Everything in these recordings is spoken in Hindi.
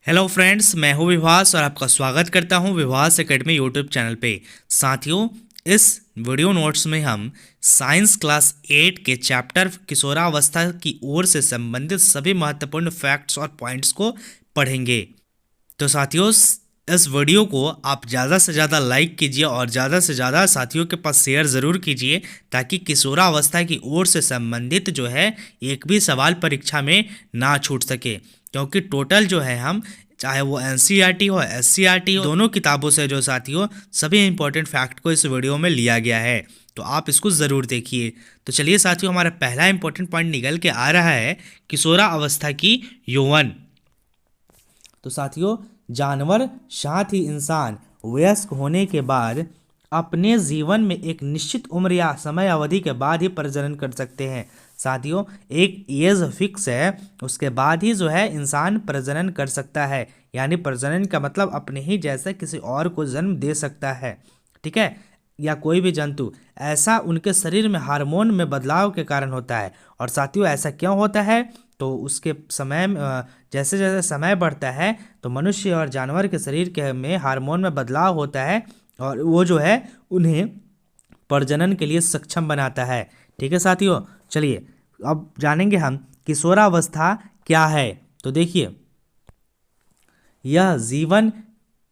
हेलो फ्रेंड्स, मैं हूं विभास और आपका स्वागत करता हूं विभास एकेडमी यूट्यूब चैनल पे। साथियों, इस वीडियो नोट्स में हम साइंस क्लास 8 के चैप्टर किशोरावस्था की ओर से संबंधित सभी महत्वपूर्ण फैक्ट्स और पॉइंट्स को पढ़ेंगे। तो साथियों, इस वीडियो को आप ज़्यादा से ज़्यादा लाइक कीजिए और ज़्यादा से ज़्यादा साथियों के पास शेयर ज़रूर कीजिए, ताकि किशोरावस्था की ओर से संबंधित जो है एक भी सवाल परीक्षा में ना छूट सके। क्योंकि टोटल जो है हम, चाहे वो एनसीईआरटी हो एससीईआरटी हो, दोनों किताबों से जो साथियों सभी इंपॉर्टेंट फैक्ट को इस वीडियो में लिया गया है, तो आप इसको ज़रूर देखिए। तो चलिए साथियों, हमारा पहला इंपॉर्टेंट पॉइंट निकल के आ रहा है किशोरावस्था की यौवन। तो साथियों, जानवर साथ ही इंसान वयस्क होने के बाद अपने जीवन में एक निश्चित उम्र या समय अवधि के बाद ही प्रजनन कर सकते हैं। साथियों, एक एज फिक्स है, उसके बाद ही जो है इंसान प्रजनन कर सकता है। यानी प्रजनन का मतलब अपने ही जैसे किसी और को जन्म दे सकता है, ठीक है, या कोई भी जंतु। ऐसा उनके शरीर में हार्मोन में बदलाव के कारण होता है। और साथियों, ऐसा क्यों होता है? तो उसके समय जैसे जैसे समय बढ़ता है तो मनुष्य और जानवर के शरीर के में हार्मोन में बदलाव होता है, और वो जो है उन्हें प्रजनन के लिए सक्षम बनाता है। ठीक है साथियों, चलिए अब जानेंगे हम किशोरावस्था क्या है। तो देखिए, यह जीवन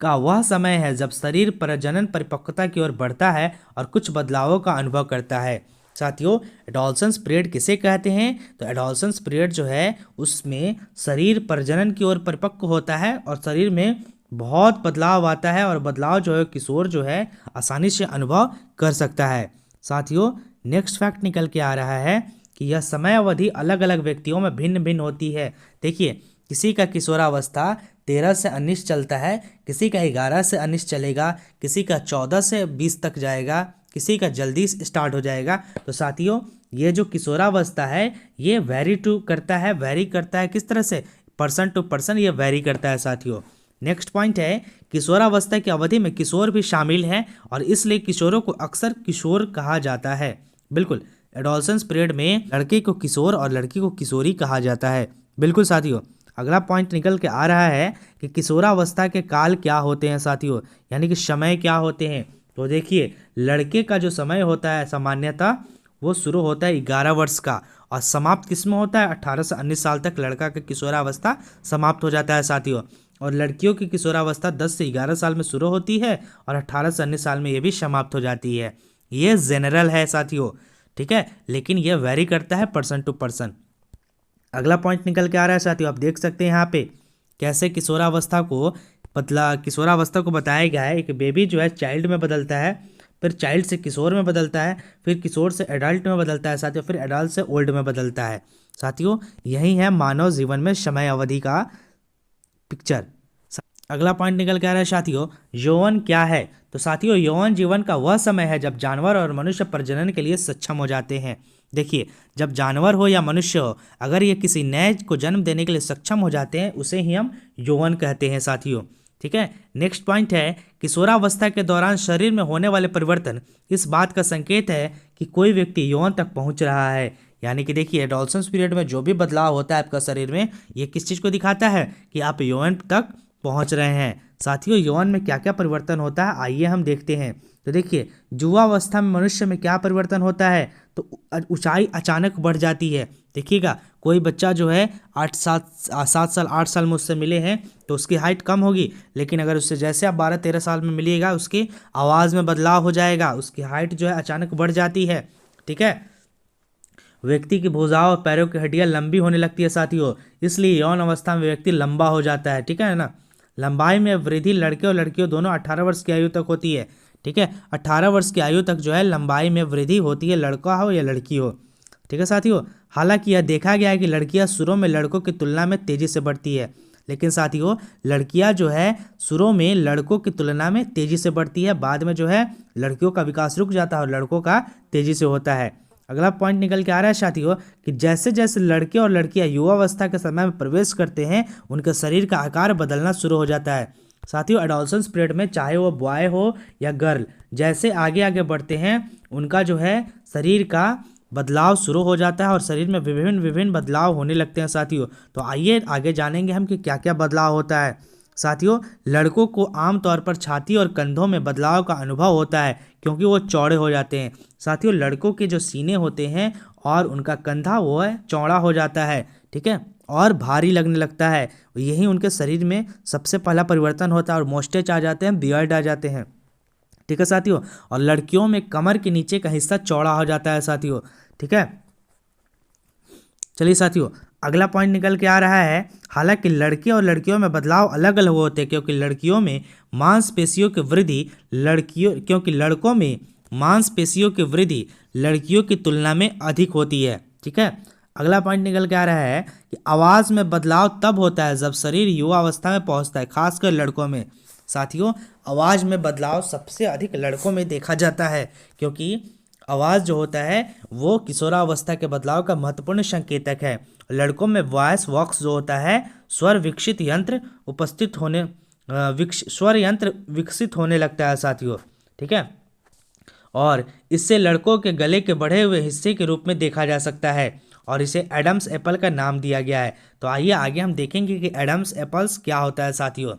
का वह समय है जब शरीर प्रजनन परिपक्वता की ओर बढ़ता है और कुछ बदलावों का अनुभव करता है। साथियों, एडोलसेंस पीरियड किसे कहते हैं? तो एडोलसेंस पीरियड जो है उसमें शरीर प्रजनन की ओर परिपक्व होता है और शरीर में बहुत बदलाव आता है, और बदलाव जो है किशोर जो है आसानी से अनुभव कर सकता है। साथियों, नेक्स्ट फैक्ट निकल के आ रहा है कि यह समय अवधि अलग अलग व्यक्तियों में भिन्न भिन्न होती है। देखिए, किसी का किशोरावस्था 13 से 19 चलता है, किसी का 11 से 19 चलेगा, किसी का 14 से 20 तक जाएगा, किसी का जल्दी स्टार्ट हो जाएगा। तो साथियों, ये जो किशोरावस्था है ये वेरी करता है किस तरह से? पर्सन टू पर्सन ये वेरी करता है साथियों। नेक्स्ट पॉइंट है, किशोरावस्था की अवधि में किशोर भी शामिल हैं और इसलिए किशोरों को अक्सर किशोर कहा जाता है। बिल्कुल, एडोलसेंस पीरियड में लड़के को किशोर और लड़की को किशोरी कहा जाता है। बिल्कुल साथियों, अगला पॉइंट निकल के आ रहा है कि किशोरावस्था के काल क्या होते हैं साथियों, यानी कि समय क्या होते हैं। तो देखिए, लड़के का जो समय होता है सामान्यतः वो शुरू होता है 11 वर्ष का और समाप्त किस में होता है? 18 से 19 साल तक लड़का का किशोरावस्था समाप्त हो जाता है साथियों। और लड़कियों की किशोरावस्था 10 से 11 साल में शुरू होती है और 18 से 19 साल में ये भी समाप्त हो जाती है। ये जनरल है साथियों, ठीक है, लेकिन ये वेरी करता है पर्सन टू पर्सन। अगला पॉइंट निकल के आ रहा है साथियों, आप देख सकते हैं यहाँ पे कैसे किशोरावस्था को बताया गया है। एक बेबी जो है चाइल्ड में बदलता है, फिर चाइल्ड से किशोर में बदलता है, फिर किशोर से एडल्ट में बदलता है साथियों, फिर एडल्ट से ओल्ड में बदलता है। साथियों, यही है मानव जीवन में समय अवधि का पिक्चर। अगला पॉइंट निकल के आ रहा है साथियों, यौवन क्या है? तो साथियों, यौवन जीवन का वह समय है जब जानवर और मनुष्य प्रजनन के लिए सक्षम हो जाते हैं। देखिए, जब जानवर हो या मनुष्य हो, अगर ये किसी नए को जन्म देने के लिए सक्षम हो जाते हैं उसे ही हम यौवन कहते हैं साथियों। ठीक है, नेक्स्ट पॉइंट है, किशोरावस्था के दौरान शरीर में होने वाले परिवर्तन इस बात का संकेत है कि कोई व्यक्ति यौवन तक पहुंच रहा है। यानी कि देखिए, एडोलसेंस पीरियड में जो भी बदलाव होता है आपका शरीर में, ये किस चीज़ को दिखाता है? कि आप यौवन तक पहुंच रहे हैं। साथियों, यौवन में क्या क्या परिवर्तन होता है आइए हम देखते हैं। तो देखिए, युवावस्था में मनुष्य में क्या परिवर्तन होता है? तो ऊंचाई अचानक बढ़ जाती है। देखिएगा, कोई बच्चा जो है 7 साल 8 साल मुझसे मिले हैं तो उसकी हाइट कम होगी, लेकिन अगर उससे जैसे आप 12-13 साल में मिलिएगा उसकी आवाज़ में बदलाव हो जाएगा, उसकी हाइट जो है अचानक बढ़ जाती है। ठीक है, व्यक्ति की भुजाओं और पैरों की हड्डियां लंबी होने लगती है साथियों, इसलिए यौन अवस्था में व्यक्ति लंबा हो जाता है। ठीक है ना, लंबाई में वृद्धि लड़के और लड़कियों दोनों 18 वर्ष की आयु तक होती है। ठीक है, 18 वर्ष की आयु तक जो है लंबाई में वृद्धि होती है, लड़का हो या लड़की हो। ठीक है साथियों, हालांकि यह देखा गया है कि लड़कियां शुरू में लड़कों की तुलना में तेजी से बढ़ती है, लेकिन साथियों लड़कियां जो है शुरू में लड़कों की तुलना में तेजी से बढ़ती है, बाद में जो है लड़कियों का विकास रुक जाता है और लड़कों का तेजी से होता है। अगला पॉइंट निकल के आ रहा है साथियों कि जैसे जैसे लड़के और लड़कियां युवावस्था के समय में प्रवेश करते हैं उनके शरीर का आकार बदलना शुरू हो जाता है। साथियों, एडोलसेंस पीरियड में चाहे वो बॉय हो या गर्ल, जैसे आगे आगे बढ़ते हैं उनका जो है शरीर का बदलाव शुरू हो जाता है और शरीर में विभिन्न विभिन्न बदलाव होने लगते हैं साथियों। तो आइए आगे जानेंगे हम कि क्या क्या बदलाव होता है। साथियों, लड़कों को आमतौर पर छाती और कंधों में बदलाव का अनुभव होता है क्योंकि वो चौड़े हो जाते हैं। साथियों, लड़कों के जो सीने होते हैं और उनका कंधा वो है चौड़ा हो जाता है, ठीक है, और भारी लगने लगता है। यही उनके शरीर में सबसे पहला परिवर्तन होता है और मोस्टेच आ जाते हैं, बियर्ड आ जाते हैं, ठीक है साथियों। और लड़कियों में कमर के नीचे का हिस्सा चौड़ा हो जाता है साथियों, ठीक है। चलिए साथियों, अगला पॉइंट निकल के आ रहा है। हालांकि लड़के और लड़कियों में बदलाव अलग अलग होते हैं क्योंकि लड़कियों में मांसपेशियों की वृद्धि लड़कों में मांसपेशियों की वृद्धि लड़कियों की तुलना में अधिक होती है, ठीक है। अगला पॉइंट निकल के आ रहा है कि आवाज़ में बदलाव तब होता है जब शरीर युवा अवस्था में पहुंचता है, खासकर लड़कों में। साथियों, आवाज़ में बदलाव सबसे अधिक लड़कों में देखा जाता है क्योंकि आवाज़ जो होता है वो किशोरावस्था के बदलाव का महत्वपूर्ण संकेतक है। लड़कों में वॉइस बॉक्स जो होता है स्वर विकसित यंत्र उपस्थित होने स्वर यंत्र विकसित होने लगता है साथियों, ठीक है। और इससे लड़कों के गले के बढ़े हुए हिस्से के रूप में देखा जा सकता है और इसे एडम्स एप्पल का नाम दिया गया है। तो आइए आगे हम देखेंगे कि एडम्स एप्पल्स क्या होता है साथियों।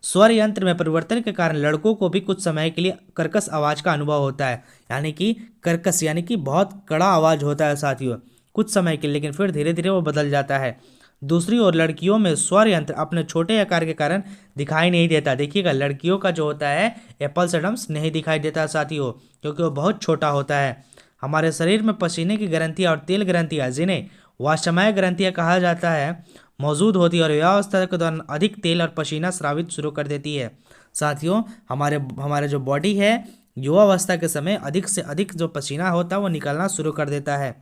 स्वर यंत्र में परिवर्तन के कारण लड़कों को भी कुछ समय के लिए कर्कश आवाज का अनुभव होता है, यानी कि कर्कश यानी कि बहुत कड़ा आवाज होता है साथियों कुछ समय के लिए, लेकिन फिर धीरे धीरे वो बदल जाता है। दूसरी ओर लड़कियों में स्वर यंत्र अपने छोटे आकार के कारण दिखाई नहीं देता। देखिएगा, लड़कियों का जो होता है एप्पल्स एडम्स नहीं दिखाई देता साथियों क्योंकि वो बहुत छोटा होता है। हमारे शरीर में पसीने की ग्रंथियाँ और तेल ग्रंथियाँ, जिन्हें वाष्पमय ग्रंथियाँ कहा जाता है, मौजूद होती है और युवावस्था के दौरान अधिक तेल और पसीना स्रावित शुरू कर देती है। साथियों, हमारे जो बॉडी है युवावस्था के समय अधिक से अधिक जो पसीना होता है वो निकलना शुरू कर देता है।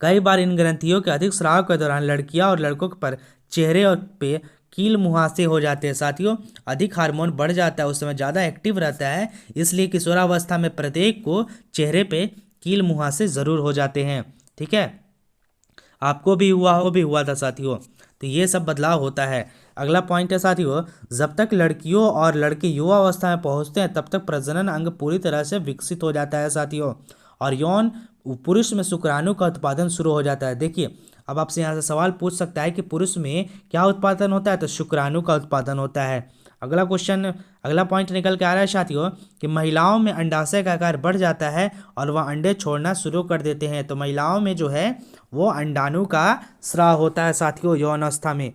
कई बार इन ग्रंथियों के अधिक स्राव के दौरान लड़कियां और लड़कों पर चेहरे और पे कील मुहासे हो जाते हैं। साथियों, अधिक हार्मोन बढ़ जाता है, उस समय ज़्यादा एक्टिव रहता है, इसलिए किशोरावस्था में प्रत्येक को चेहरे पे कील मुहासे ज़रूर हो जाते हैं, ठीक है। आपको भी हुआ था साथियों। तो ये सब बदलाव होता है। अगला पॉइंट है साथियों, जब तक लड़कियों और लड़के युवा अवस्था में पहुंचते हैं तब तक प्रजनन अंग पूरी तरह से विकसित हो जाता है साथियों और यौन पुरुष में शुक्राणु का उत्पादन शुरू हो जाता है। देखिए, अब आपसे यहाँ से सवाल पूछ सकता है कि पुरुष में क्या उत्पादन होता है, तो शुक्राणु का उत्पादन होता है। अगला पॉइंट निकल के आ रहा है साथियों कि महिलाओं में अंडाशय का आकार बढ़ जाता है और वह अंडे छोड़ना शुरू कर देते हैं। तो महिलाओं में जो है वो अंडाणु का स्राव होता है साथियों यौन अवस्था में।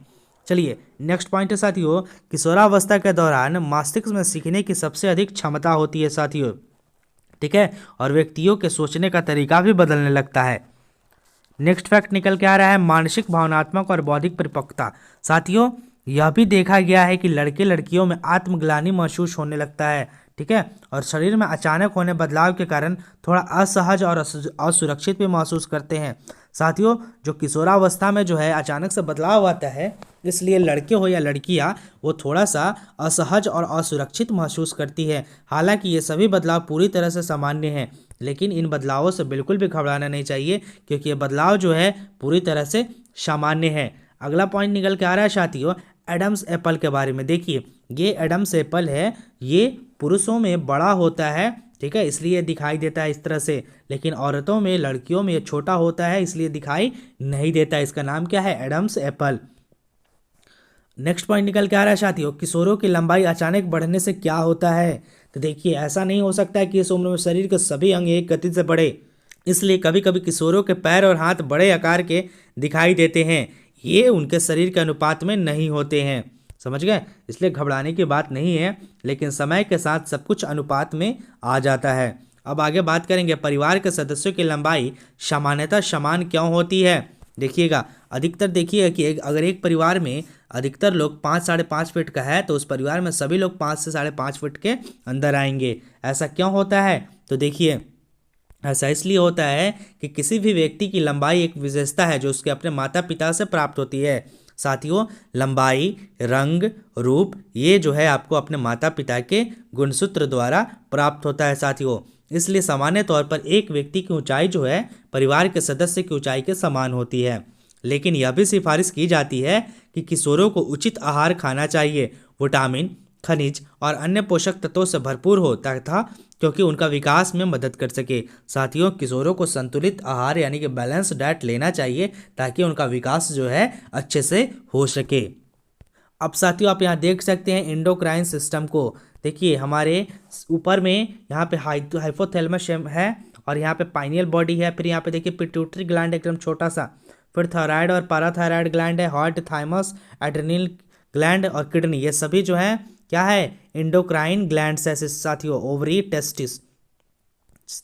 चलिए, नेक्स्ट पॉइंट है साथियों, किशोरावस्था के दौरान मस्तिष्क में सीखने की सबसे अधिक क्षमता होती है साथियों, ठीक है, और व्यक्तियों के सोचने का तरीका भी बदलने लगता है। नेक्स्ट फैक्ट निकल के आ रहा है, मानसिक, भावनात्मक और बौद्धिक परिपक्वता। साथियों, यह भी देखा गया है कि लड़के लड़कियों में आत्मग्लानि महसूस होने लगता है, ठीक है, और शरीर में अचानक होने बदलाव के कारण थोड़ा असहज और असुरक्षित भी महसूस करते हैं। साथियों, जो किशोरावस्था में जो है अचानक से बदलाव आता है, इसलिए लड़के हो या लड़कियां वो थोड़ा सा असहज और असुरक्षित महसूस करती है। हालांकि ये सभी बदलाव पूरी तरह से सामान्य हैं, लेकिन इन बदलावों से बिल्कुल भी घबराना नहीं चाहिए क्योंकि ये बदलाव जो है पूरी तरह से सामान्य है। अगला पॉइंट निकल के आ रहा है साथियों, एडम्स एप्पल के बारे में। देखिए, ये एडम्स एप्पल है, ये पुरुषों में बड़ा होता है, ठीक है, इसलिए दिखाई देता है इस तरह से, लेकिन औरतों में, लड़कियों में ये छोटा होता है इसलिए दिखाई नहीं देता। इसका नाम क्या है? Adam's apple. नेक्स्ट पॉइंट निकल के आ रहा है साथियों, किशोरों की लंबाई अचानक बढ़ने से क्या होता है। तो देखिए, ऐसा नहीं हो सकता है कि इस उम्र में शरीर के सभी अंग एक गति से बढ़े, इसलिए कभी कभी किशोरों के पैर और हाथ बड़े आकार के दिखाई देते हैं। ये उनके शरीर के अनुपात में नहीं होते हैं, समझ गए, इसलिए घबराने की बात नहीं है, लेकिन समय के साथ सब कुछ अनुपात में आ जाता है। अब आगे बात करेंगे, परिवार के सदस्यों की लंबाई सामान्यतः समान क्यों होती है। देखिएगा, अधिकतर देखिए कि अगर एक परिवार में अधिकतर लोग 5 साढ़े 5 फीट का है तो उस परिवार में सभी लोग 5 से साढ़े 5 फीट के अंदर आएंगे। ऐसा क्यों होता है? तो देखिए, ऐसा इसलिए होता है कि किसी भी व्यक्ति की लंबाई एक विशेषता है जो उसके अपने माता पिता से प्राप्त होती है। साथियों, लंबाई, रंग, रूप ये जो है आपको अपने माता पिता के गुणसूत्र द्वारा प्राप्त होता है साथियों। इसलिए सामान्य तौर पर एक व्यक्ति की ऊंचाई जो है परिवार के सदस्य की ऊंचाई के समान होती है, लेकिन यह भी सिफारिश की जाती है कि किशोरों को उचित आहार खाना चाहिए, विटामिन, खनिज और अन्य पोषक तत्वों से भरपूर हो तथा क्योंकि उनका विकास में मदद कर सके। साथियों, किशोरों को संतुलित आहार यानी कि बैलेंस डाइट लेना चाहिए ताकि उनका विकास जो है अच्छे से हो सके। अब साथियों, आप यहाँ देख सकते हैं एंडोक्राइन सिस्टम को। देखिए हमारे ऊपर में यहाँ पे हाइपोथैलेमस है और यहाँ पे पाइनियल बॉडी है। फिर यहाँ पे देखिए पिट्यूटरी ग्लैंड एकदम छोटा सा, फिर थायराइड और पैराथायराइड ग्लैंड है, हार्ट, थाइमस, एड्रेनल ग्लैंड और किडनी, ये सभी जो है क्या है, एंडोक्राइन ग्लैंड्स है साथियों। ओवरी, टेस्टिस,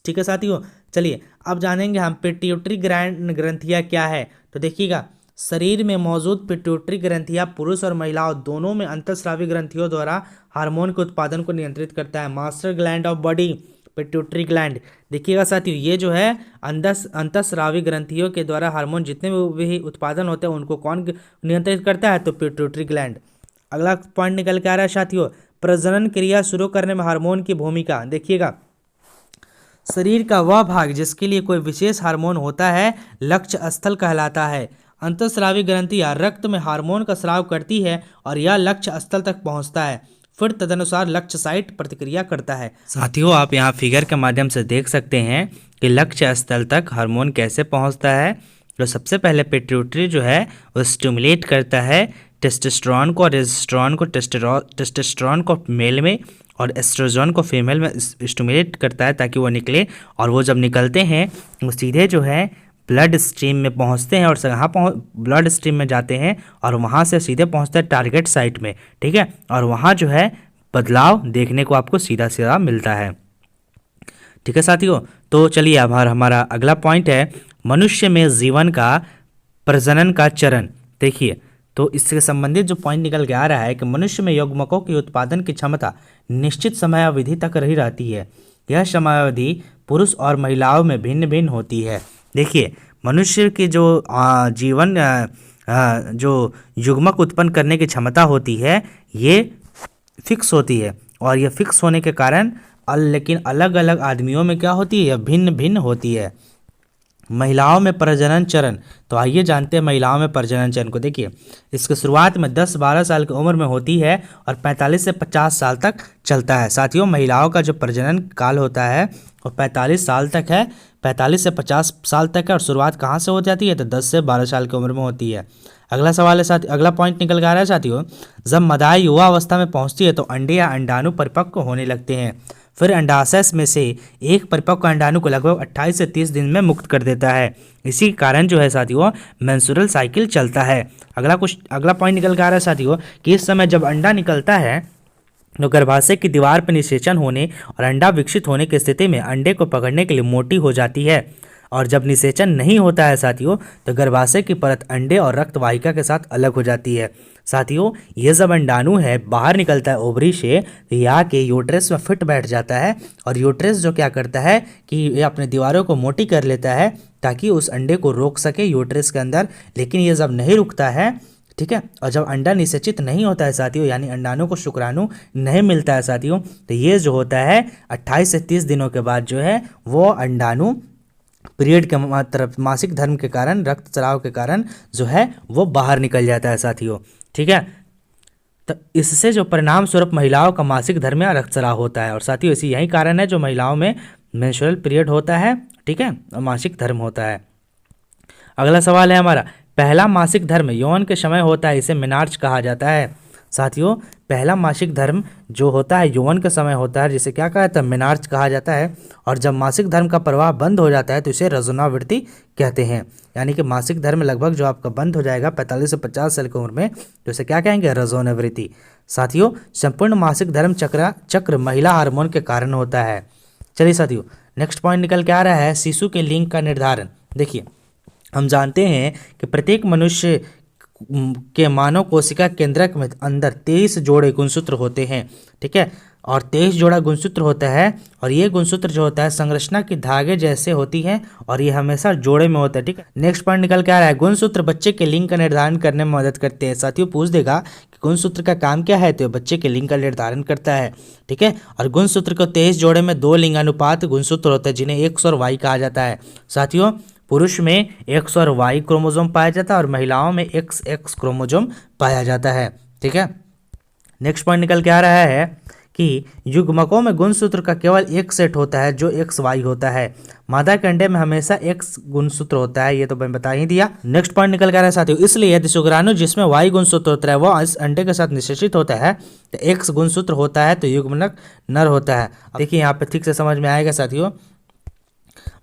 ठीक है साथियों। चलिए अब जानेंगे हम पिट्यूटरी ग्रंथियाँ क्या है। तो देखिएगा, शरीर में मौजूद पिट्यूटरी ग्रंथियाँ पुरुष और महिलाओं दोनों में अंतःस्रावी ग्रंथियों द्वारा हार्मोन के उत्पादन को नियंत्रित करता है। Master gland of body pituitary gland. देखिएगा साथियों, ये जो है अंतःस्रावी ग्रंथियों के द्वारा हार्मोन जितने भी उत्पादन होते हैं उनको कौन नियंत्रित करता है, तो पिट्यूटरी ग्लैंड। अगला पॉइंट निकल के आ रहा है साथियों, प्रजनन क्रिया शुरू करने में हार्मोन की भूमिका। देखिएगा, शरीर का वह भाग जिसके लिए कोई विशेष हार्मोन होता है लक्ष्य स्थल कहलाता है। अंतःस्रावी ग्रंथियां रक्त में हार्मोन का स्राव करती है और यह लक्ष्य स्थल तक पहुंचता है, फिर तदनुसार लक्ष्य साइट प्रतिक्रिया करता है। साथियों, आप यहाँ फिगर के माध्यम से देख सकते हैं कि लक्ष्य स्थल तक हार्मोन कैसे पहुंचता है। तो सबसे पहले पिट्यूटरी जो है वो स्टिमुलेट करता है टेस्टोस्टेरोन को और रेजिस्ट्रॉन को, टेस्टोस्टेरोन को मेल में और एस्ट्रोजन को फीमेल में स्टिमुलेट करता है ताकि वो निकले, और वो जब निकलते हैं वो सीधे जो है ब्लड स्ट्रीम में पहुंचते हैं और यहाँ ब्लड स्ट्रीम में जाते हैं और वहाँ से सीधे पहुंचते हैं टारगेट साइट में, ठीक है। और वहाँ जो है बदलाव देखने को आपको सीधा सीधा मिलता है, ठीक है साथियों। तो चलिए अब हमारा अगला पॉइंट है मनुष्य में जीवन का प्रजनन का चरण। देखिए, तो इससे संबंधित जो पॉइंट निकल के आ रहा है कि मनुष्य में यौगिकों की उत्पादन की क्षमता निश्चित समयावधि तक रही रहती है। यह समयावधि पुरुष और महिलाओं में भिन्न भिन्न होती है। देखिए, मनुष्य की जो जीवन जो युग्मक उत्पन्न करने की क्षमता होती है ये फिक्स होती है, और यह फिक्स होने के कारण लेकिन अलग अलग आदमियों में क्या होती है, यह भिन्न भिन्न होती है। महिलाओं में प्रजनन चरण, तो आइए जानते हैं महिलाओं में प्रजनन चरण को। देखिए, इसकी शुरुआत में 10-12 साल की उम्र में होती है और 45 से 50 साल तक चलता है। साथियों, महिलाओं का जो प्रजनन काल होता है वो 45 साल तक है, 45 से 50 साल तक है, और शुरुआत कहाँ से हो जाती है, तो 10 से 12 साल की उम्र में होती है। अगला सवाल है साथी, अगला पॉइंट निकल के आ रहा है साथियों, जब मदाई युवा अवस्था में पहुँचती है तो अंडे या अंडाणु परिपक्व होने लगते हैं। फिर अंडाशय में से एक परिपक्व अंडाणु को लगभग 28 से 30 दिन में मुक्त कर देता है। इसी कारण जो है साथियों मेंस्ट्रुअल साइकिल चलता है। अगला पॉइंट निकल के आ रहा है साथियों कि इस समय जब अंडा निकलता है तो गर्भाशय की दीवार पर निषेचन होने और अंडा विकसित होने की स्थिति में अंडे को पकड़ने के लिए मोटी हो जाती है, और जब निषेचन नहीं होता है साथियों तो गर्भाशय की परत अंडे और रक्त वाहिका के साथ अलग हो जाती है। साथियों, ये जब अंडाणु है बाहर निकलता है ओवरी से, तो ये आके यूट्रस में फिट बैठ जाता है, और यूट्रस जो क्या करता है कि ये अपने दीवारों को मोटी कर लेता है ताकि उस अंडे को रोक सके यूट्रस के अंदर। लेकिन ये जब नहीं रुकता है, ठीक है, और जब अंडा निषेचित नहीं होता है साथियों, यानी अंडाणु को शुक्राणु नहीं मिलता है साथियों, तो ये जो होता है 28 से 30 दिनों के बाद जो है वो अंडाणु पीरियड के तरफ मासिक धर्म के कारण, रक्तस्राव के कारण जो है वो बाहर निकल जाता है साथियों, ठीक है। तो इससे जो परिणाम स्वरूप महिलाओं का मासिक धर्म या रक्तस्राव होता है, और साथियों इसी यही कारण है जो महिलाओं में मेंस्ट्रुअल पीरियड होता है, ठीक है, और मासिक धर्म होता है। अगला सवाल है हमारा, पहला मासिक धर्म यौन के समय होता है, इसे मेनार्च कहा जाता है। साथियों, पहला मासिक धर्म जो होता है यौवन के समय होता है, जिसे क्या कहा जाता है, मेनार्च कहा जाता है। और जब मासिक धर्म का प्रवाह बंद हो जाता है तो इसे रजोनावृत्ति कहते हैं। यानी कि मासिक धर्म लगभग जो आपका बंद हो जाएगा 45 से 50 साल की उम्र में, तो इसे क्या कहेंगे, रजोनावृत्ति। साथियों, संपूर्ण मासिक धर्म चक्र महिला हार्मोन के कारण होता है। चलिए साथियों, नेक्स्ट पॉइंट निकल के आ रहा है शिशु के लिंग का निर्धारण। देखिए, हम जानते हैं कि प्रत्येक मनुष्य के मानव कोशिका केंद्रक में अंदर 23 जोड़े गुणसूत्र होते हैं, ठीक है, और 23 जोड़ा गुणसूत्र होता है, और ये गुणसूत्र जो होता है संरचना की धागे जैसे होती है, और ये हमेशा जोड़े में होता है, ठीक है। नेक्स्ट पॉइंट निकल के आ रहा है, गुणसूत्र बच्चे के लिंग का निर्धारण करने में मदद करते हैं। साथियों, पूछ देगा कि गुणसूत्र का काम क्या है, तो बच्चे के लिंग का निर्धारण करता है, ठीक है। और गुणसूत्र को 23 जोड़े में 2 लिंगानुपात गुणसूत्र होते हैं जिन्हें एक्स और वाई कहा जाता है। साथियों, पुरुष में एक्स और वाई क्रोमोसोम पाया जाता है और महिलाओं में एक्स क्रोमोसोम पाया जाता है, ठीक है। नेक्स्ट पॉइंट निकल के आ रहा है कि युग्मकों में गुणसूत्र का केवल एक सेट होता है जो XY होता है। मादा के अंडे में हमेशा X गुणसूत्र होता है, ये तो मैं बता ही दिया। नेक्स्ट पॉइंट निकल कर रहा है साथियों, इसलिए यदि शुक्राणु जिसमें Y गुणसूत्र होता है वो इस अंडे के साथ निषेचित होता है तो X गुणसूत्र होता है तो युग्मनक नर होता है। देखिए यहाँ पे ठीक से समझ में आएगा साथियों।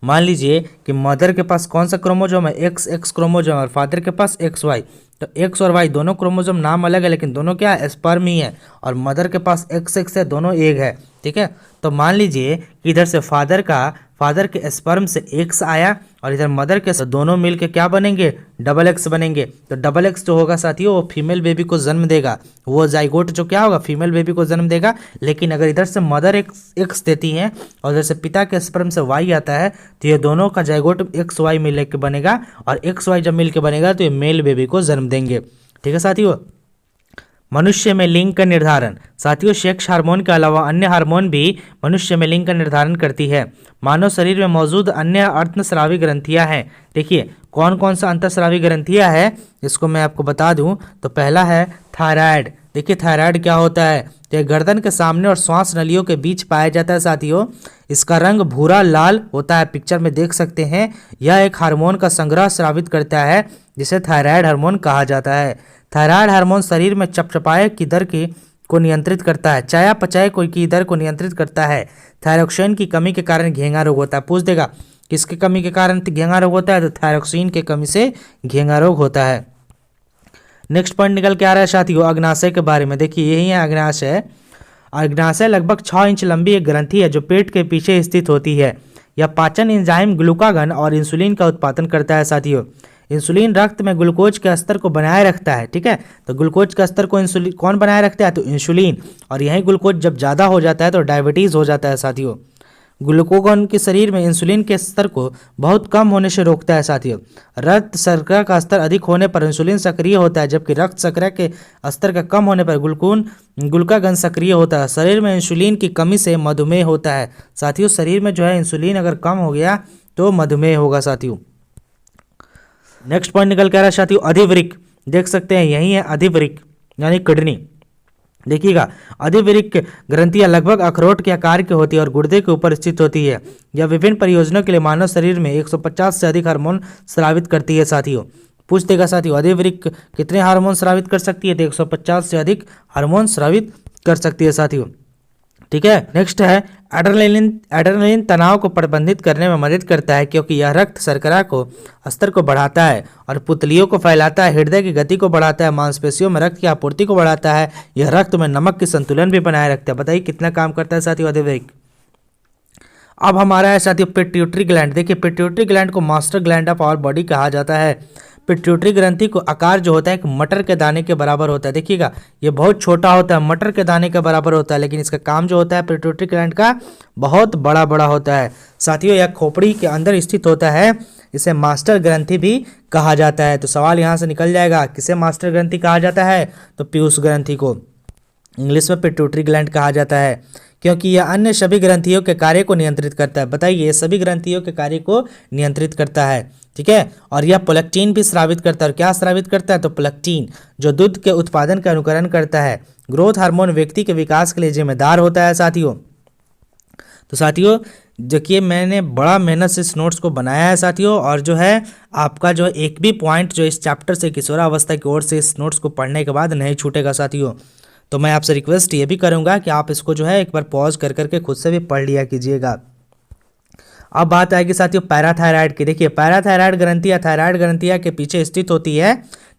मान लीजिए कि मदर के पास कौन सा क्रोमोजोम है, XX क्रोमोजोम, और फादर के पास XY। तो X और Y दोनों क्रोमोजोम नाम अलग है लेकिन दोनों क्या है, स्पर्म ही है। और मदर के पास XX है, दोनों एग है। ठीक है, तो मान लीजिए कि इधर से फादर के स्पर्म से X आया और इधर मदर के, दोनों मिलके क्या बनेंगे, XX बनेंगे। तो XX जो होगा साथियों वो फीमेल बेबी को जन्म देगा, वो जाइगोट जो क्या होगा, फीमेल बेबी को जन्म देगा। लेकिन अगर इधर से मदर X देती है और इधर से पिता के स्पर्म से Y आता है तो ये दोनों का जाइगोट XY मिल के बनेगा, और XY जब मिल के बनेगा तो ये मेल बेबी को जन्म देंगे। ठीक है साथियों। मनुष्य में लिंग का निर्धारण, साथियों सेक्स हार्मोन के अलावा अन्य हार्मोन भी मनुष्य में लिंग का निर्धारण करती है। मानव शरीर में मौजूद अन्य अंतःस्रावी ग्रंथियां हैं। देखिए कौन कौन सा अंतःस्रावी ग्रंथियां है, इसको मैं आपको बता दूं। तो पहला है थायराइड। देखिए थायराइड क्या होता है, तो गर्दन के सामने और श्वास नलियों के बीच पाया जाता है साथियों। इसका रंग भूरा लाल होता है, पिक्चर में देख सकते हैं। यह एक हार्मोन का संग्रह स्रावित करता है जिसे थायराइड हार्मोन कहा जाता है। थायराइड हार्मोन शरीर में चयापचय की दर को नियंत्रित करता है, चयापचय की दर को नियंत्रित करता है। थायरोक्सिन की कमी के कारण घेंगा रोग होता है। पूछ देगा किसकी कमी के कारण घेंगा रोग होता है, तो थायरोक्सिन के कमी से घेंगा रोग होता है। नेक्स्ट पॉइंट निकल के आ रहा है साथियों अग्नाशय के बारे में। देखिए यही है अग्नाशय। अग्नाशय लगभग 6 इंच लंबी एक ग्रंथि है जो पेट के पीछे स्थित होती है। यह पाचन एंजाइम ग्लूकागन और इंसुलिन का उत्पादन करता है साथियों। इंसुलिन रक्त में ग्लूकोज के स्तर को बनाए रखता है। ठीक है, तो ग्लूकोज का स्तर को इंसुलिन कौन बनाए रखता है, तो इंसुलिन। और यही ग्लूकोज जब ज़्यादा हो जाता है तो डायबिटीज़ हो जाता है साथियों। ग्लूकागन के शरीर में इंसुलिन के स्तर को बहुत कम होने से रोकता है साथियों। रक्त शर्करा का स्तर अधिक होने पर इंसुलिन सक्रिय होता है, जबकि रक्त शर्करा के स्तर का कम होने पर ग्लूकागन सक्रिय होता है। शरीर में इंसुलिन की कमी से मधुमेह होता है साथियों। शरीर में जो है इंसुलिन अगर कम हो गया तो मधुमेह होगा साथियों। नेक्स्ट पॉइंट निकल के आ रहा है साथियों अधिवृक्क। देख सकते हैं यही है अधिवृक्क यानी किडनी। देखिएगा अधिवृक्क ग्रंथियां लगभग अखरोट के आकार की होती है और गुर्दे के ऊपर स्थित होती है। यह विभिन्न प्रयोजनों के लिए मानव शरीर में 150 से अधिक हार्मोन स्रावित करती है साथियों। पूछ देगा साथियों अधिवृक्क कितने हार्मोन स्रावित कर सकती है, तो 150 से अधिक हार्मोन स्रावित कर सकती है साथियों। ठीक है, नेक्स्ट है एड्रेनलिन तनाव को प्रबंधित करने में मदद करता है क्योंकि यह रक्त शर्करा को स्तर को बढ़ाता है और पुतलियों को फैलाता है, हृदय की गति को बढ़ाता है, मांसपेशियों में रक्त की आपूर्ति को बढ़ाता है, यह रक्त में नमक की संतुलन भी बनाए रखता है। बताइए कितना काम करता है साथियों अधिवृक्क। अब हमारा है साथियों पिट्यूटरी ग्लैंड। देखिए पिट्यूटरी ग्लैंड को master gland of our body कहा जाता है। पिट्यूटरी ग्रंथि को आकार जो होता है एक मटर के दाने के बराबर होता है। देखिएगा ये बहुत छोटा होता है, मटर के दाने के बराबर होता है, लेकिन इसका काम जो होता है पिट्यूटरी ग्लैंड का बहुत बड़ा बड़ा होता है साथियों। यह खोपड़ी के अंदर स्थित होता है, इसे मास्टर ग्रंथि भी कहा जाता है। तो सवाल यहाँ से निकल जाएगा किसे मास्टर ग्रंथि कहा जाता है, तो पीयूष ग्रंथि को इंग्लिश में पिट्यूटरी ग्लैंड कहा जाता है क्योंकि यह अन्य सभी ग्रंथियों के कार्य को नियंत्रित करता है। बताइए ये सभी ग्रंथियों के कार्य को नियंत्रित करता है। ठीक है, और यह प्रोलैक्टिन भी स्रावित करता है। और क्या स्रावित करता है, तो प्रोलैक्टिन जो दूध के उत्पादन का अनुकरण करता है। ग्रोथ हार्मोन व्यक्ति के विकास के लिए जिम्मेदार होता है साथियों। तो साथियों देखिए मैंने बड़ा मेहनत से इस नोट्स को बनाया है साथियों, और जो है आपका जो एक भी पॉइंट जो इस चैप्टर से किशोरावस्था की ओर से इस नोट्स को पढ़ने के बाद नहीं छूटेगा साथियों। तो मैं आपसे रिक्वेस्ट ये भी करूंगा कि आप इसको जो है एक बार पॉज कर करके खुद से भी पढ़ लिया कीजिएगा। अब बात आएगी साथियों पैराथायराइड की। देखिए पैराथायराइड ग्रंथियां थायराइड ग्रंथियां के पीछे स्थित होती है।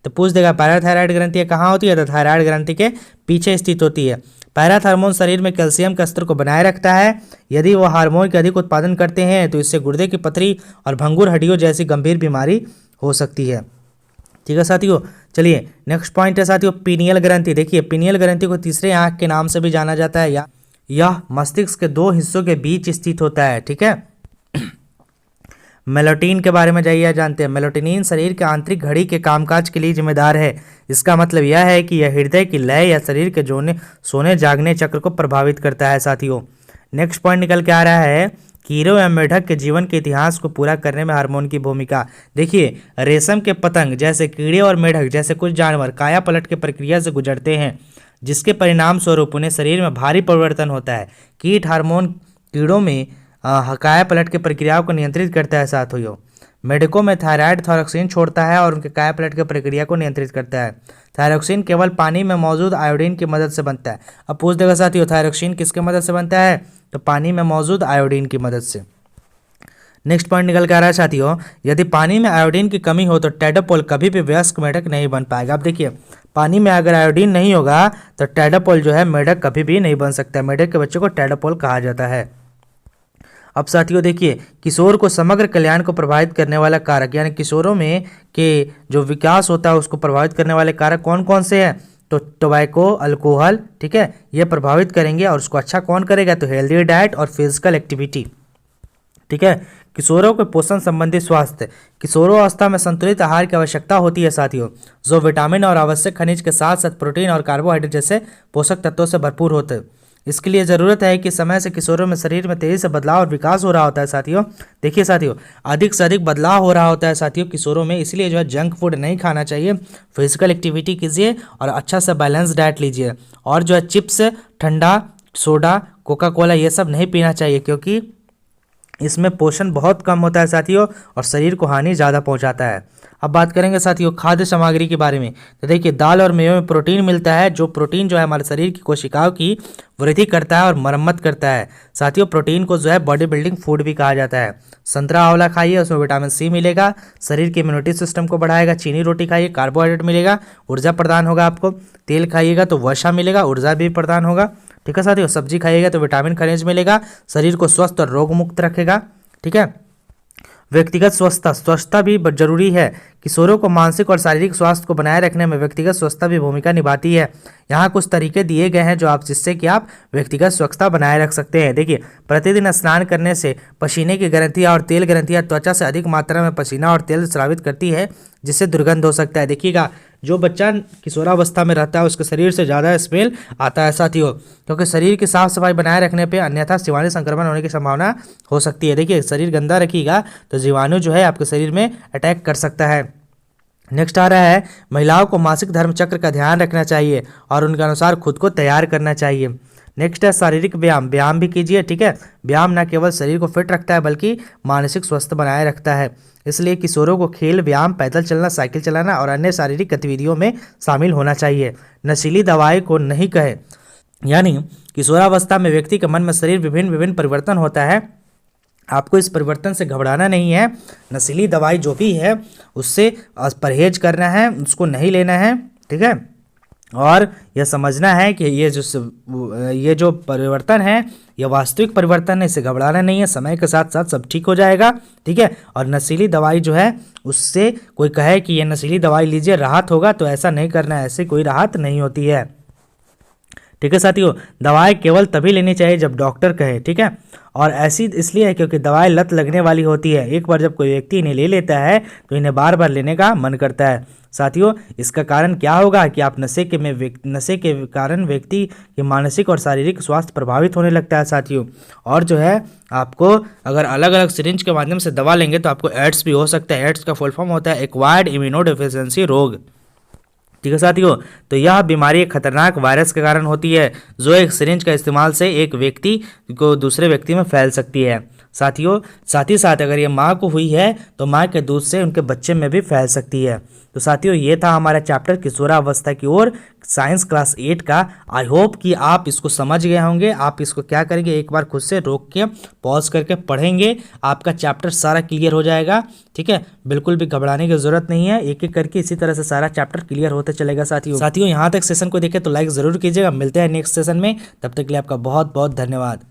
तो पूछ देगा पैराथायराइड ग्रंथियां कहाँ होती है, तो थायराइड ग्रंथि के पीछे स्थित होती है। पैराथ हार्मोन शरीर में कैल्शियम का स्तर को बनाए रखता है। यदि वो हार्मोन के अधिक उत्पादन करते हैं तो इससे गुर्दे की पथरी और भंगुर हड्डियों जैसी गंभीर बीमारी हो सकती है। ठीक है साथियों, चलिए नेक्स्ट पॉइंट है साथियों पीनियल ग्रंथि। देखिए पीनियल ग्रंथि को तीसरे आंख के नाम से भी जाना जाता है। यह मस्तिष्क के दो हिस्सों के बीच स्थित होता है। ठीक है, मेलाटोनिन के बारे में जाइए जानते हैं। मेलाटोनिन शरीर के आंतरिक घड़ी के कामकाज के लिए जिम्मेदार है। इसका मतलब यह है कि यह हृदय की लय या शरीर के सोने जागने चक्र को प्रभावित करता है साथियों। नेक्स्ट पॉइंट निकल के आ रहा है कीड़ों या मेढक के जीवन के इतिहास को पूरा करने में हार्मोन की भूमिका। देखिए, रेशम के पतंग जैसे कीड़े और मेढक जैसे कुछ जानवर काया पलट की प्रक्रिया से गुजरते हैं, जिसके परिणाम स्वरूप उन्हें शरीर में भारी परिवर्तन होता है। कीट हार्मोन कीड़ों में काया पलट की प्रक्रियाओं को नियंत्रित करता है साथियों। मेढकों में थायराइड थायरोक्सिन छोड़ता है और उनके काया पलट की प्रक्रिया को नियंत्रित करता है। थायरोक्सिन केवल पानी में मौजूद आयोडीन की मदद से बनता है। अब पूछ देगा साथियों, थायरोक्सिन किसकी मदद से बनता है? तो पानी में मौजूद आयोडीन की मदद से। नेक्स्ट पॉइंट निकल के आ रहा है साथियों, यदि पानी में आयोडीन की कमी हो तो टेडोपोल कभी भी वयस्क मेढक नहीं बन पाएगा। अब देखिए, पानी में अगर आयोडीन नहीं होगा तो टेडोपोल जो है मेढक कभी भी नहीं बन सकता। मेढक के बच्चों को टेडोपोल कहा जाता है। अब साथियों देखिए, किशोर को समग्र कल्याण को प्रभावित करने वाला कारक, यानी किशोरों में के जो विकास होता है उसको प्रभावित करने वाले कारक कौन कौन से हैं? तो टोबैको, अल्कोहल, ठीक है, ये प्रभावित करेंगे। और उसको अच्छा कौन करेगा? तो हेल्दी डाइट और फिजिकल एक्टिविटी, ठीक है। किशोरों के पोषण संबंधी स्वास्थ्य, किशोरावस्था में संतुलित आहार की आवश्यकता होती है साथियों, जो विटामिन और आवश्यक खनिज के साथ साथ प्रोटीन और कार्बोहाइड्रेट जैसे पोषक तत्वों से भरपूर होते हैं। इसके लिए ज़रूरत है कि समय से किशोरों में शरीर में तेजी से बदलाव और विकास हो रहा होता है साथियों। देखिए साथियों, अधिक से अधिक बदलाव हो रहा होता है साथियों किशोरों में, इसलिए जो है जंक फूड नहीं खाना चाहिए। फिजिकल एक्टिविटी कीजिए और अच्छा सा बैलेंस डाइट लीजिए। और जो है चिप्स, ठंडा, सोडा, कोका कोला ये सब नहीं पीना चाहिए, क्योंकि इसमें पोषण बहुत कम होता है साथियों और शरीर को हानि ज़्यादा पहुंचाता है। अब बात करेंगे साथियों खाद्य सामग्री के बारे में। तो देखिए, दाल और मेवे में प्रोटीन मिलता है, जो प्रोटीन जो है हमारे शरीर की कोशिकाओं की वृद्धि करता है और मरम्मत करता है। साथियों, प्रोटीन को जो है बॉडी बिल्डिंग फूड भी कहा जाता है। संतरा आंवला खाइए, उसमें विटामिन सी मिलेगा, शरीर के इम्यूनिटी सिस्टम को बढ़ाएगा। चीनी रोटी खाइए, कार्बोहाइड्रेट मिलेगा, ऊर्जा प्रदान होगा आपको। तेल खाइएगा तो वसा मिलेगा, ऊर्जा भी प्रदान होगा, ठीक है साथियों। सब्जी खाइएगा तो विटामिन खनिज मिलेगा, शरीर को स्वस्थ और रोग मुक्त रखेगा, ठीक है। व्यक्तिगत स्वच्छता भी जरूरी है। किशोरों को मानसिक और शारीरिक स्वास्थ्य को बनाए रखने में व्यक्तिगत स्वच्छता भी भूमिका निभाती है। यहाँ कुछ तरीके दिए गए हैं जो आप जिससे कि आप व्यक्तिगत स्वच्छता बनाए रख सकते हैं। देखिए, प्रतिदिन स्नान करने से पसीने की ग्रंथियाँ और तेल ग्रंथियाँ त्वचा से अधिक मात्रा में पसीना और तेल स्रावित करती है, जिससे दुर्गंध हो सकता है। देखिएगा, जो बच्चा किशोरावस्था में रहता है उसके शरीर से ज़्यादा स्मेल आता है साथियों, क्योंकि शरीर की साफ सफाई बनाए रखने पे अन्यथा जीवाणु संक्रमण होने की संभावना हो सकती है। देखिए, शरीर गंदा रखिएगा तो जीवाणु जो है आपके शरीर में अटैक कर सकता है। नेक्स्ट आ रहा है, महिलाओं को मासिक धर्म चक्र का ध्यान रखना चाहिए और उनके अनुसार खुद को तैयार करना चाहिए। नेक्स्ट है शारीरिक व्यायाम, व्यायाम भी कीजिए, ठीक है। व्यायाम न केवल शरीर को फिट रखता है बल्कि मानसिक स्वास्थ्य बनाए रखता है। इसलिए किशोरों को खेल, व्यायाम, पैदल चलना, साइकिल चलाना और अन्य शारीरिक गतिविधियों में शामिल होना चाहिए। नशीली दवाई को नहीं कहे, यानी किशोरावस्था में व्यक्ति के मन में शरीर विभिन्न परिवर्तन होता है। आपको इस परिवर्तन से घबराना नहीं है। नशीली दवाई जो भी है उससे परहेज करना है, उसको नहीं लेना है, ठीक है। और यह समझना है कि ये जो परिवर्तन है ये वास्तविक परिवर्तन है, इससे घबराना नहीं है। समय के साथ साथ सब ठीक हो जाएगा, ठीक है। और नशीली दवाई जो है उससे कोई कहे कि ये नशीली दवाई लीजिए राहत होगा, तो ऐसा नहीं करना है, ऐसे कोई राहत नहीं होती है, ठीक है साथियों। दवाई केवल तभी लेनी चाहिए जब डॉक्टर कहे, ठीक है। और ऐसी इसलिए है क्योंकि दवाई लत लगने वाली होती है। एक बार जब कोई व्यक्ति इन्हें ले लेता है तो इन्हें बार बार लेने का मन करता है साथियों। इसका कारण क्या होगा कि आप नशे के कारण व्यक्ति के मानसिक और शारीरिक स्वास्थ्य प्रभावित होने लगता है साथियों। और जो है आपको अगर अलग अलग सिरिंज के माध्यम से दवा लेंगे तो आपको एड्स भी हो सकता है। एड्स का फुल फॉर्म होता है एक्वायर्ड इम्यूनोडेफिशिएंसी रोग, ठीक है साथियों। तो यह बीमारी एक खतरनाक वायरस के कारण होती है जो एक सिरिंज का इस्तेमाल से एक व्यक्ति को दूसरे व्यक्ति में फैल सकती है साथियों। साथ ही साथ अगर ये माँ को हुई है तो माँ के दूध से उनके बच्चे में भी फैल सकती है। तो साथियों, ये था हमारा चैप्टर किशोरावस्था की ओर साइंस क्लास 8 का। आई होप कि आप इसको समझ गए होंगे। आप इसको क्या करेंगे, एक बार खुद से रोक के पॉज करके पढ़ेंगे, आपका चैप्टर सारा क्लियर हो जाएगा, ठीक है। बिल्कुल भी घबराने की जरूरत नहीं है, एक एक करके इसी तरह से सारा चैप्टर क्लियर होते चलेगा साथियों। यहाँ तक सेशन को देखें तो लाइक जरूर कीजिएगा। मिलते हैं नेक्स्ट सेशन में, तब तक के लिए आपका बहुत बहुत धन्यवाद।